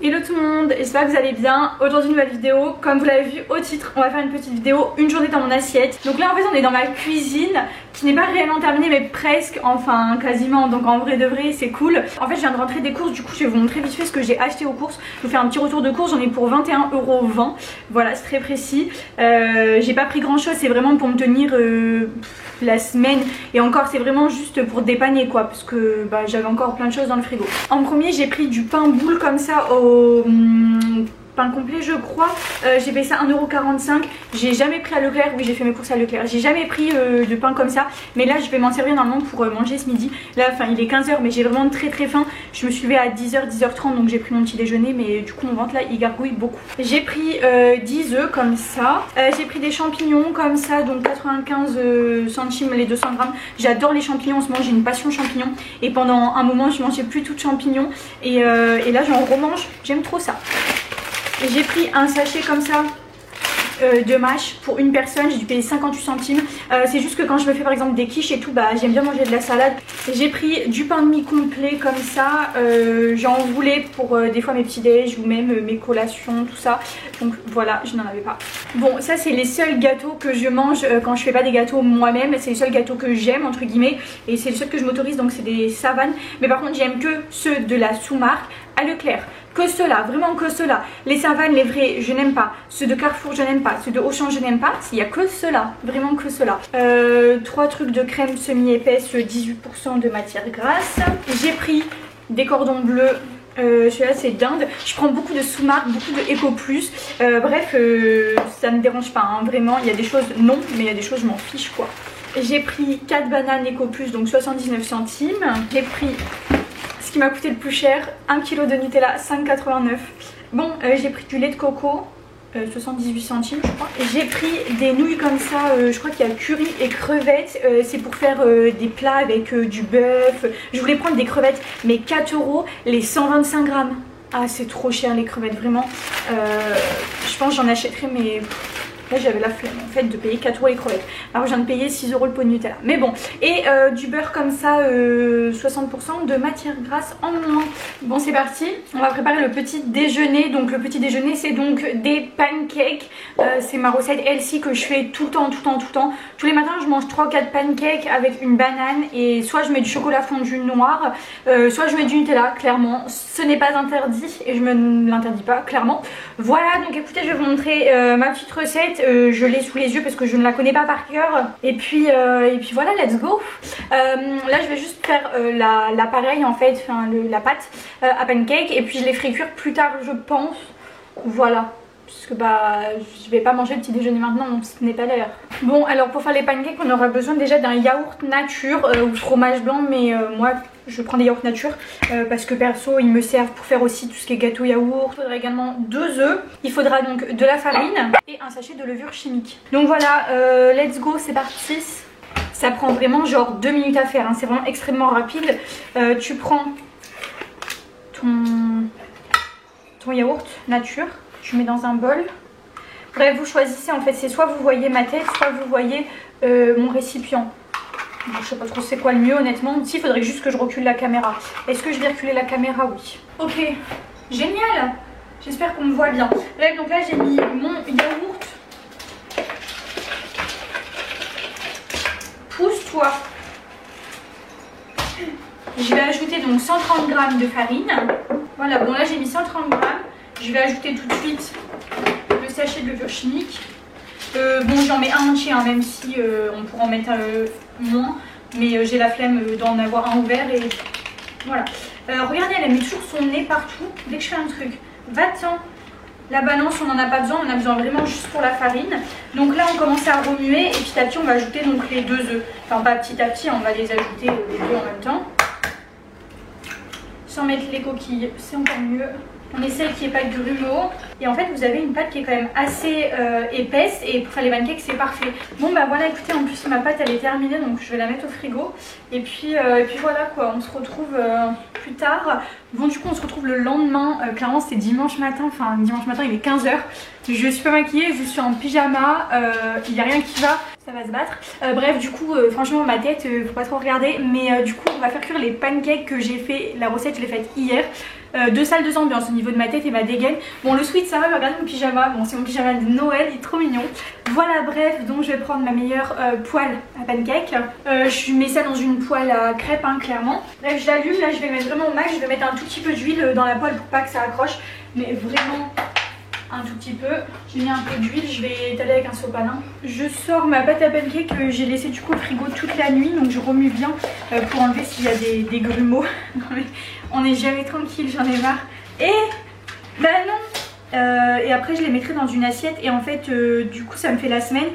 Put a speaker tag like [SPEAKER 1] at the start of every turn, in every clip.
[SPEAKER 1] Hello tout le monde, j'espère que vous allez bien. Aujourd'hui nouvelle vidéo, comme vous l'avez vu au titre, on va faire une petite vidéo, une journée dans mon assiette. Donc là en fait on est dans ma cuisine qui n'est pas réellement terminée mais presque, enfin quasiment, donc en vrai de vrai c'est cool. En fait je viens de rentrer des courses, du coup je vais vous montrer vite fait ce que j'ai acheté aux courses. Je vous fais un petit retour de courses, j'en ai pour 21,20 €, voilà c'est très précis. J'ai pas pris grand chose, c'est vraiment pour me tenir la semaine et encore c'est vraiment juste pour dépanner quoi, parce que j'avais encore plein de choses dans le frigo. En premier j'ai pris du pain boule comme ça au pain complet je crois, j'ai payé ça 1,45 €. J'ai jamais pris à Leclerc, oui j'ai fait mes courses à Leclerc, j'ai jamais pris de pain comme ça, mais là je vais m'en servir normalement pour manger ce midi. Là enfin il est 15 h mais j'ai vraiment très faim, je me suis levée à 10 h, 10 h 30, donc j'ai pris mon petit déjeuner, mais du coup mon ventre là il gargouille beaucoup. J'ai pris 10 œufs comme ça, j'ai pris des champignons comme ça, donc 95 centimes les 200 grammes. J'adore les champignons en ce moment, j'ai une passion champignons et pendant un moment je mangeais plus tout de champignons et là j'en remange, j'aime trop ça. J'ai pris un sachet comme ça de mâche pour une personne, j'ai dû payer 58 centimes. C'est juste que quand je me fais par exemple des quiches et tout, j'aime bien manger de la salade. J'ai pris du pain de mie complet comme ça, j'en voulais pour des fois mes petits déj ou même mes collations, tout ça. Donc voilà, je n'en avais pas. Bon, ça c'est les seuls gâteaux que je mange quand je fais pas des gâteaux moi-même. C'est les seuls gâteaux que j'aime entre guillemets et c'est les seuls que je m'autorise, donc c'est des savanes. Mais par contre j'aime que ceux de la sous-marque à Leclerc. Que ceux-là, vraiment que ceux-là. Les savanes, les vrais, je n'aime pas. Ceux de Carrefour, je n'aime pas. Ceux de Auchan, je n'aime pas. Il n'y a que ceux-là, vraiment que ceux-là. 3 trucs de crème semi-épaisse, 18% de matière grasse. J'ai pris des cordons bleus. Celui-là c'est dinde. Je prends beaucoup de sous-marques, beaucoup de Eco Plus. Bref, ça ne me dérange pas, hein, vraiment. Il y a des choses non, mais il y a des choses je m'en fiche quoi. J'ai pris 4 bananes Eco Plus, donc 79 centimes. J'ai pris ce qui m'a coûté le plus cher, 1 kg de Nutella, 5,89 €. Bon, j'ai pris du lait de coco, 78 centimes je crois. J'ai pris des nouilles comme ça, je crois qu'il y a curry et crevettes. C'est pour faire des plats avec du bœuf. Je voulais prendre des crevettes, mais 4 € les 125 grammes. Ah c'est trop cher les crevettes, vraiment. Je pense que j'en achèterai, mais là j'avais la flemme en fait de payer 4 € les crevettes. Alors je viens de payer 6 € le pot de Nutella. Mais bon, et du beurre comme ça, 60% de matière grasse en moins. Bon c'est parti, on va préparer le petit déjeuner. Donc le petit déjeuner c'est donc des pancakes. C'est ma recette healthy que je fais tout le temps. Tous les matins je mange 3 ou 4 pancakes avec une banane et soit je mets du chocolat fondu noir, soit je mets du Nutella, clairement. Ce n'est pas interdit et je me l'interdis pas, clairement. Voilà, donc écoutez, je vais vous montrer ma petite recette. Je l'ai sous les yeux parce que je ne la connais pas par cœur. Et puis voilà, let's go. Là je vais juste faire l'appareil en fait, enfin la pâte à pancake. Et puis je les ferai cuire plus tard je pense. Voilà. Parce que je vais pas manger le petit déjeuner maintenant, ce n'est pas l'heure. Bon alors pour faire les pancakes on aura besoin déjà d'un yaourt nature ou fromage blanc, mais moi je prends des yaourts nature parce que perso ils me servent pour faire aussi tout ce qui est gâteau yaourt. Il faudra également 2 œufs, il faudra donc de la farine et un sachet de levure chimique. Donc voilà, let's go, c'est parti. Ça prend vraiment genre 2 minutes à faire, hein. C'est vraiment extrêmement rapide. Tu prends ton yaourt nature, tu mets dans un bol. Bref, vous choisissez en fait, c'est soit vous voyez ma tête, soit vous voyez mon récipient. Bon, je sais pas trop c'est quoi le mieux honnêtement. Si, il faudrait juste que je recule la caméra. Est-ce que je vais reculer la caméra? Oui. Ok, génial. J'espère qu'on me voit bien. Bref, donc là j'ai mis mon yaourt. Pousse-toi. Je vais ajouter donc 130 g de farine. Voilà, bon là j'ai mis 130 g. Je vais ajouter tout de suite le sachet de levure chimique. Bon j'en mets un entier, hein, même si on pourra en mettre moins. Mais j'ai la flemme d'en avoir un ouvert et voilà. Regardez, elle met toujours son nez partout dès que je fais un truc. Va-t'en. La balance on n'en a pas besoin, on a besoin vraiment juste pour la farine. Donc là on commence à remuer et petit à petit on va ajouter donc les 2 œufs. Enfin pas petit à petit, on va les ajouter les deux en même temps. Sans mettre les coquilles, c'est encore mieux. On essaye qu'il n'y ait pas de grumeaux. Et en fait vous avez une pâte qui est quand même assez épaisse. Et pour faire les pancakes c'est parfait. Bon voilà, écoutez, en plus ma pâte elle est terminée, donc je vais la mettre au frigo. Et puis voilà quoi, on se retrouve plus tard. Bon du coup on se retrouve le lendemain. Clairement c'est dimanche matin, enfin dimanche matin il est 15 h. Je suis pas maquillée, je suis en pyjama. Il n'y a rien qui va, ça va se battre. Bref du coup franchement ma tête faut pas trop regarder. Mais du coup on va faire cuire les pancakes que j'ai fait. La recette je l'ai faite hier. deux salles, deux ambiances au niveau de ma tête et ma dégaine. Bon, le sweat ça va, mais regarde mon pyjama, bon c'est mon pyjama de Noël, il est trop mignon. Voilà, bref, donc je vais prendre ma meilleure poêle à pancake. Je mets ça dans une poêle à crêpes, hein, clairement. Bref, je l'allume, là je vais mettre vraiment au max, je vais mettre un tout petit peu d'huile dans la poêle pour pas que ça accroche, mais vraiment un tout petit peu. J'ai mis un peu d'huile, je vais étaler avec un sopalin. Je sors ma pâte à pancake que j'ai laissé du coup au frigo toute la nuit, donc je remue bien pour enlever s'il y a des grumeaux. Non mais on n'est jamais tranquille, j'en ai marre. Et bah non. Et après je les mettrai dans une assiette et en fait du coup ça me fait la semaine.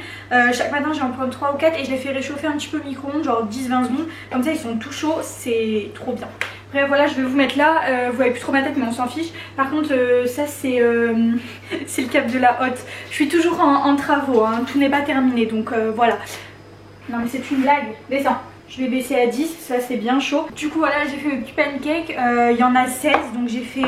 [SPEAKER 1] Chaque matin j'en prends 3 ou 4 et je les fais réchauffer un petit peu au micro-ondes, genre 10-20 secondes. Comme ça ils sont tout chauds, c'est trop bien. Après voilà, je vais vous mettre là, vous voyez plus trop ma tête mais on s'en fiche. Par contre ça c'est le cap de la hotte. Je suis toujours en travaux, hein. Tout n'est pas terminé donc voilà. Non mais c'est une blague, descends. Je vais baisser à 10, ça c'est bien chaud. Du coup voilà, j'ai fait mes petits pancakes, il y en a 16 donc j'ai fait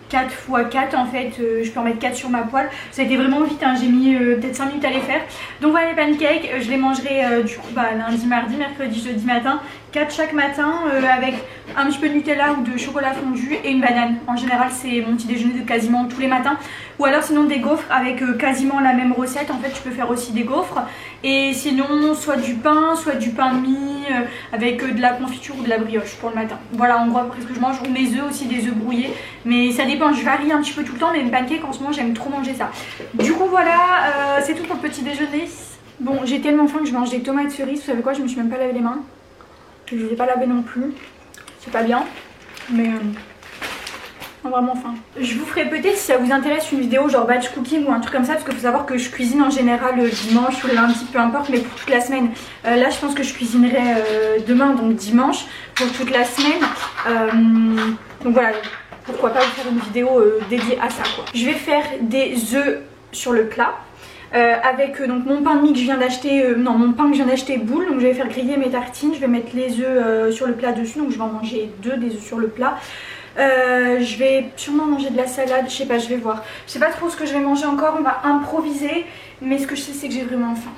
[SPEAKER 1] 4 x 4 en fait, je peux en mettre 4 sur ma poêle. Ça a été vraiment vite, hein. J'ai mis peut-être 5 minutes à les faire. Donc voilà les pancakes, je les mangerai du coup lundi, mardi, mercredi, jeudi matin. 4 chaque matin avec un petit peu de Nutella ou de chocolat fondu et une banane. En général c'est mon petit déjeuner de quasiment tous les matins. Ou alors sinon des gaufres avec quasiment la même recette. En fait tu peux faire aussi des gaufres. Et sinon soit du pain de mie avec de la confiture ou de la brioche pour le matin. Voilà en gros après ce que je mange. Ou mes œufs aussi, des œufs brouillés. Mais ça dépend, je varie un petit peu tout le temps. Mais les pancakes en ce moment j'aime trop manger ça. Du coup voilà, c'est tout pour le petit déjeuner. Bon j'ai tellement faim que je mange des tomates cerises. Vous savez quoi, je me suis même pas lavé les mains. Je ne les ai pas lavés non plus. C'est pas bien. Mais vraiment faim. Je vous ferai peut-être si ça vous intéresse une vidéo genre batch cooking ou un truc comme ça. Parce qu'il faut savoir que je cuisine en général le dimanche ou le lundi, peu importe, mais pour toute la semaine. Là je pense que je cuisinerai demain, donc dimanche, pour toute la semaine. Donc voilà, pourquoi pas vous faire une vidéo dédiée à ça quoi. Je vais faire des œufs sur le plat. Avec donc mon pain de mie que je viens d'acheter, mon pain que je viens d'acheter boule, donc je vais faire griller mes tartines, je vais mettre les œufs sur le plat dessus, donc je vais en manger 2 des œufs sur le plat. Je vais sûrement manger de la salade, je sais pas, je vais voir. Je sais pas trop ce que je vais manger encore, on va improviser, mais ce que je sais c'est que j'ai vraiment faim.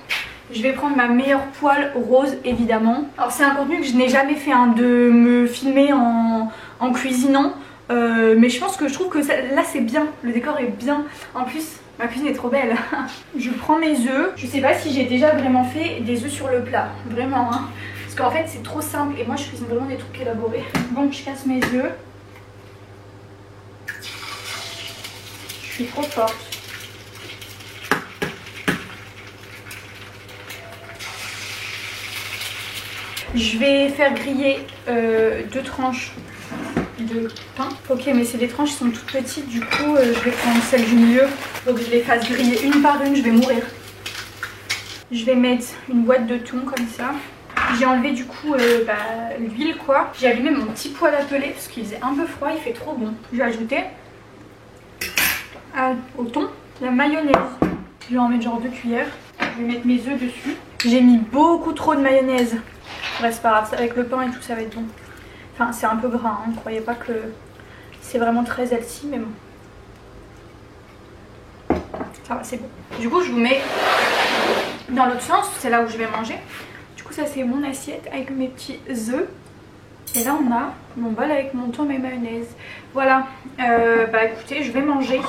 [SPEAKER 1] Je vais prendre ma meilleure poêle rose évidemment. Alors c'est un contenu que je n'ai jamais fait, hein, de me filmer en cuisinant, mais je pense que je trouve que ça, là c'est bien, le décor est bien, en plus ma cuisine est trop belle. Je prends mes œufs. Je sais pas si j'ai déjà vraiment fait des œufs sur le plat. Vraiment, hein. Parce qu'en fait, c'est trop simple. Et moi, je cuisine vraiment des trucs élaborés. Bon, je casse mes œufs. Je suis trop forte. Je vais faire griller 2 tranches de pain. Ok, mais c'est des tranches qui sont toutes petites, du coup je vais prendre celle du milieu, donc je les fasse griller une par une, je vais mourir. Je vais mettre une boîte de thon comme ça. J'ai enlevé du coup l'huile quoi. J'ai allumé mon petit poêle à peler parce qu'il faisait un peu froid, il fait trop bon. Je vais ajouter au thon la mayonnaise. Je vais en mettre genre 2 cuillères. Je vais mettre mes œufs dessus. J'ai mis beaucoup trop de mayonnaise. Bref, c'est pas grave, avec le pain et tout ça va être bon. Enfin, c'est un peu gras, hein. Ne croyez pas que c'est vraiment très healthy, mais bon. Ça va, c'est bon. Du coup, je vous mets dans l'autre sens, c'est là où je vais manger. Du coup, ça c'est mon assiette avec mes petits œufs. Et là, on a mon bol avec mon thon et mayonnaise. Voilà, écoutez, je vais manger.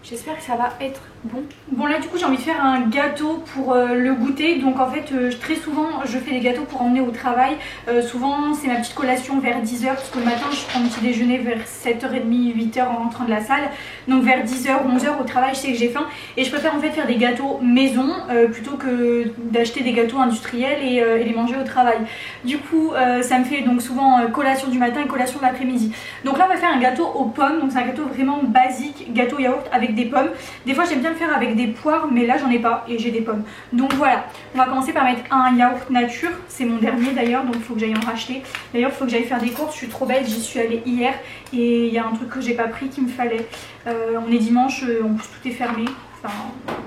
[SPEAKER 1] J'espère que ça va être bon. Bon là du coup j'ai envie de faire un gâteau pour le goûter. Donc en fait très souvent je fais des gâteaux pour emmener au travail. Souvent c'est ma petite collation vers 10h. Parce que le matin je prends mon petit déjeuner vers 7h30, 8h en rentrant de la salle. Donc vers 10h, 11h au travail je sais que j'ai faim. Et je préfère en fait faire des gâteaux maison plutôt que d'acheter des gâteaux industriels et les manger au travail. Du coup ça me fait donc souvent collation du matin et collation de l'après-midi. Donc là on va faire un gâteau aux pommes. Donc c'est un gâteau vraiment basique, gâteau yaourt avec des pommes. Des fois j'aime bien le faire avec des poires mais là j'en ai pas et j'ai des pommes. Donc voilà, on va commencer par mettre un yaourt nature. C'est mon dernier d'ailleurs donc il faut que j'aille en racheter. D'ailleurs il faut que j'aille faire des courses, je suis trop bête, j'y suis allée hier et il y a un truc que j'ai pas pris qu'il me fallait. On est dimanche, en plus tout est fermé. Enfin,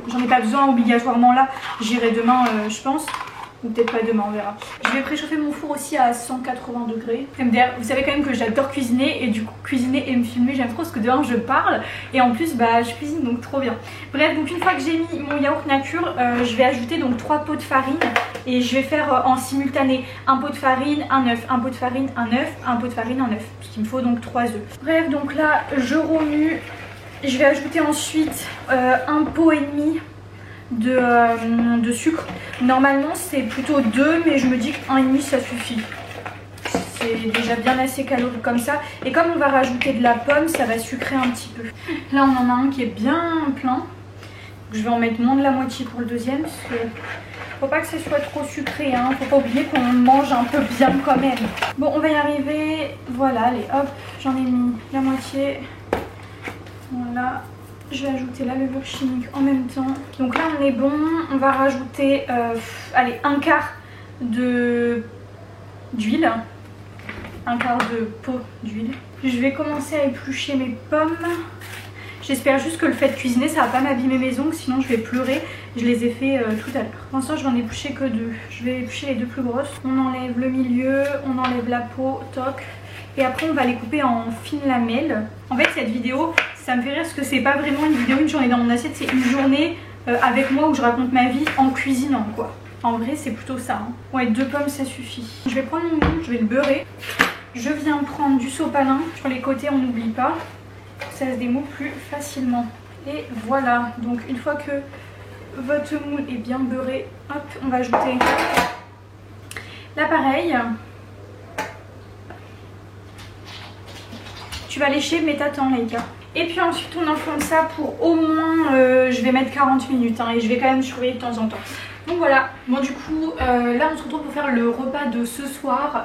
[SPEAKER 1] j'en ai pas besoin obligatoirement là, j'irai demain je pense. Ou peut-être pas demain, on verra. Je vais préchauffer mon four aussi à 180 degrés. MDR, vous savez quand même que j'adore cuisiner et du coup cuisiner et me filmer j'aime trop parce que dehors je parle et en plus je cuisine donc trop bien. Bref, donc une fois que j'ai mis mon yaourt nature, je vais ajouter donc 3 pots de farine et je vais faire en simultané un pot de farine, un œuf, un pot de farine, un œuf, un pot de farine, un œuf. Parce qu'il me faut donc 3 œufs. Bref, donc là je remue. Je vais ajouter ensuite un pot et demi de sucre. Normalement c'est plutôt 2, mais je me dis que 1,5 ça suffit. C'est déjà bien assez calorique comme ça. Et comme on va rajouter de la pomme, ça va sucrer un petit peu. Là on en a un qui est bien plein. Je vais en mettre moins de la moitié pour le deuxième. Parce que faut pas que ce soit trop sucré. Hein. Faut pas oublier qu'on mange un peu bien quand même. Bon, on va y arriver. Voilà, allez hop, j'en ai mis la moitié. Voilà. Je vais ajouter la levure chimique en même temps. Donc là on est bon. On va rajouter allez, un quart d'huile. Un quart de pot d'huile. Je vais commencer à éplucher mes pommes. J'espère juste que le fait de cuisiner ça va pas m'abîmer mes ongles, sinon je vais pleurer. Je les ai fait tout à l'heure. Pour l'instant je vais en éplucher que 2. Je vais éplucher les 2 plus grosses. On enlève le milieu, on enlève la peau, toc. Et après on va les couper en fines lamelles. En fait cette vidéo, ça me fait rire parce que c'est pas vraiment une vidéo, une journée dans mon assiette, c'est une journée avec moi où je raconte ma vie en cuisinant quoi. En vrai c'est plutôt ça. Hein. Ouais, 2 pommes ça suffit. Je vais prendre mon moule, je vais le beurrer. Je viens prendre du sopalin. Sur les côtés on n'oublie pas. Ça se démoule plus facilement. Et voilà. Donc une fois que votre moule est bien beurré, hop, on va ajouter l'appareil. Tu vas lécher mais t'attends les gars. Et puis ensuite on enfourne ça pour au moins, je vais mettre 40 minutes hein, et je vais quand même surveiller de temps en temps. Donc voilà, bon du coup là on se retrouve pour faire le repas de ce soir.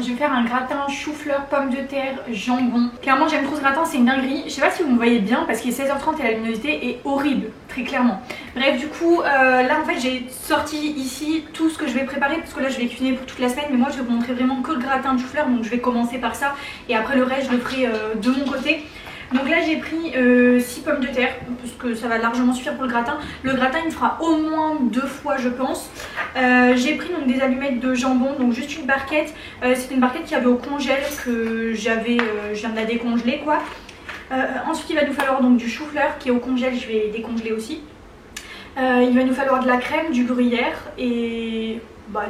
[SPEAKER 1] Je vais faire un gratin chou-fleur, pommes de terre, jambon. Clairement j'aime trop ce gratin, c'est une dinguerie. Je sais pas si vous me voyez bien parce qu'il est 16h30 et la luminosité est horrible, très clairement. Bref du coup là en fait j'ai sorti ici tout ce que je vais préparer parce que là je vais cuisiner pour toute la semaine. Mais moi je vais vous montrer vraiment que le gratin de chou-fleur, donc je vais commencer par ça. Et après le reste je le ferai de mon côté. Donc là j'ai pris 6 pommes de terre parce que ça va largement suffire pour le gratin. Le gratin il me fera au moins 2 fois je pense. J'ai pris donc des allumettes de jambon, donc juste une barquette. C'était une barquette qu'il y avait au congèle que je viens de la décongeler quoi. Ensuite il va nous falloir donc du chou-fleur qui est au congèle, je vais décongeler aussi. Il va nous falloir de la crème, du gruyère et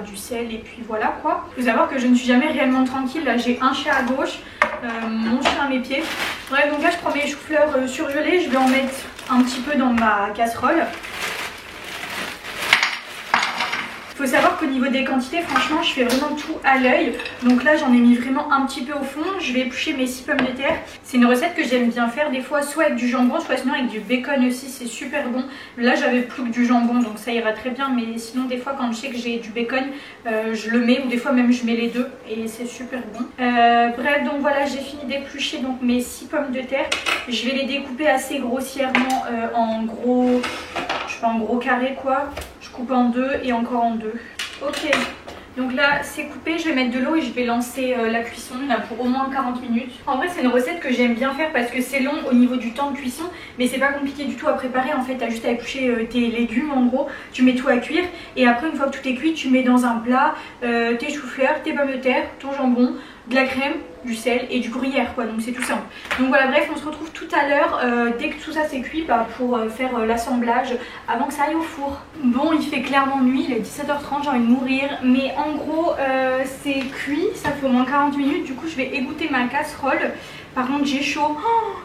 [SPEAKER 1] du sel et puis voilà quoi. Il faut savoir que je ne suis jamais réellement tranquille, là j'ai un chat à gauche, mon chien à mes pieds. Bref donc là je prends mes choux-fleurs surgelés, je vais en mettre un petit peu dans ma casserole. Il faut savoir qu'au niveau des quantités, franchement, je fais vraiment tout à l'œil. Donc là, j'en ai mis vraiment un petit peu au fond. Je vais éplucher mes 6 pommes de terre. C'est une recette que j'aime bien faire des fois, soit avec du jambon, soit sinon avec du bacon aussi. C'est super bon. Là, j'avais plus que du jambon, donc ça ira très bien. Mais sinon, des fois, quand je sais que j'ai du bacon, je le mets. Ou des fois, même, je mets les deux. Et c'est super bon. Bref, donc voilà, j'ai fini d'éplucher donc mes 6 pommes de terre. Je vais les découper assez grossièrement en gros... Je fais en gros carré quoi. Je coupe en 2 et encore en 2. Ok, donc là c'est coupé, je vais mettre de l'eau et je vais lancer la cuisson là pour au moins 40 minutes. En vrai c'est une recette que j'aime bien faire parce que c'est long au niveau du temps de cuisson, mais c'est pas compliqué du tout à préparer. En fait t'as juste à éplucher tes légumes en gros, tu mets tout à cuire et après une fois que tout est cuit tu mets dans un plat tes choux-fleurs, tes pommes de terre, ton jambon, de la crème, du sel et du gruyère quoi, donc c'est tout simple. Donc voilà, bref on se retrouve tout à l'heure dès que tout ça c'est cuit pour faire l'assemblage avant que ça aille au four. Bon il fait clairement nuit, il est 17h30, j'ai envie de mourir, mais en gros c'est cuit, ça fait au moins 40 minutes, du coup je vais égoutter ma casserole. Par contre j'ai chaud,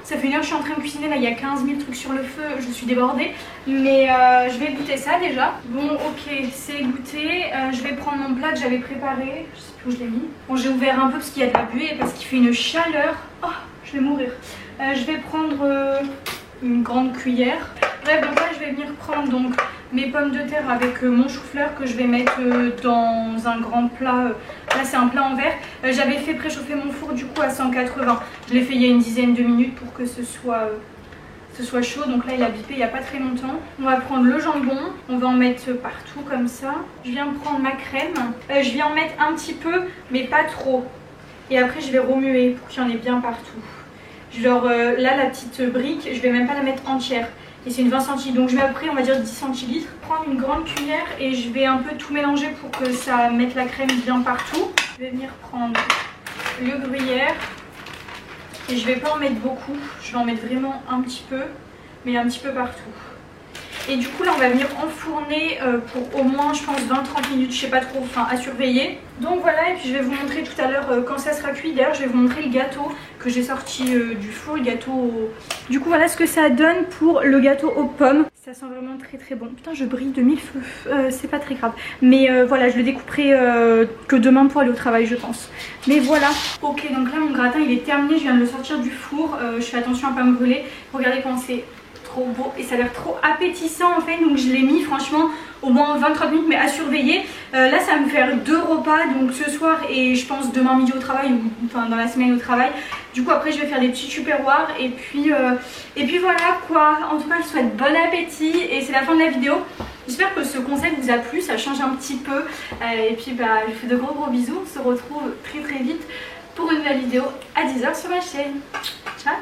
[SPEAKER 1] ça fait une heure que je suis en train de cuisiner, là il y a 15 000 trucs sur le feu, je suis débordée. Mais je vais égoutter ça déjà. Bon ok, c'est égouté, je vais prendre mon plat que j'avais préparé, je sais plus où je l'ai mis. Bon j'ai ouvert un peu parce qu'il y a de la buée, parce qu'il fait une chaleur, oh je vais mourir. Je vais prendre une grande cuillère. Bref donc là je vais venir prendre donc mes pommes de terre avec mon chou-fleur que je vais mettre dans un grand plat. Là c'est un plat en verre. J'avais fait préchauffer mon four du coup à 180. Je l'ai fait il y a une dizaine de minutes pour que ce soit chaud. Donc là il a bipé il n'y a pas très longtemps. On va prendre le jambon, on va en mettre partout comme ça. Je viens prendre ma crème. Je viens en mettre un petit peu mais pas trop. Et après je vais remuer pour qu'il y en ait bien partout. Genre là la petite brique je vais même pas la mettre entière. Et c'est une 20 centilitres, donc je mets à peu près on va dire 10 centilitres. Prendre une grande cuillère et je vais un peu tout mélanger pour que ça mette la crème bien partout. Je vais venir prendre le gruyère et je vais pas en mettre beaucoup, je vais en mettre vraiment un petit peu, mais un petit peu partout. Et du coup là on va venir enfourner pour au moins je pense 20-30 minutes, je sais pas trop, enfin à surveiller. Donc voilà, et puis je vais vous montrer tout à l'heure quand ça sera cuit. D'ailleurs je vais vous montrer le gâteau que j'ai sorti du four, le gâteau au... Du coup voilà ce que ça donne pour le gâteau aux pommes. Ça sent vraiment très très bon. Putain je brille de mille feux, c'est pas très grave. Mais voilà, je le découperai que demain pour aller au travail je pense. Mais voilà. Ok, donc là mon gratin il est terminé, je viens de le sortir du four. Je fais attention à pas me brûler. Regardez comment c'est trop beau et ça a l'air trop appétissant en fait. Donc je l'ai mis franchement au moins 20-30 minutes mais à surveiller. Là ça va me faire 2 repas, donc ce soir et je pense demain midi au travail ou enfin dans la semaine au travail. Du coup après je vais faire des petits tupperwares et puis voilà quoi. En tout cas je vous souhaite bon appétit et c'est la fin de la vidéo. J'espère que ce concept vous a plu, ça change un petit peu. Et puis bah je vous fais de gros bisous. On se retrouve très vite pour une nouvelle vidéo à 10 h sur ma chaîne. Ciao.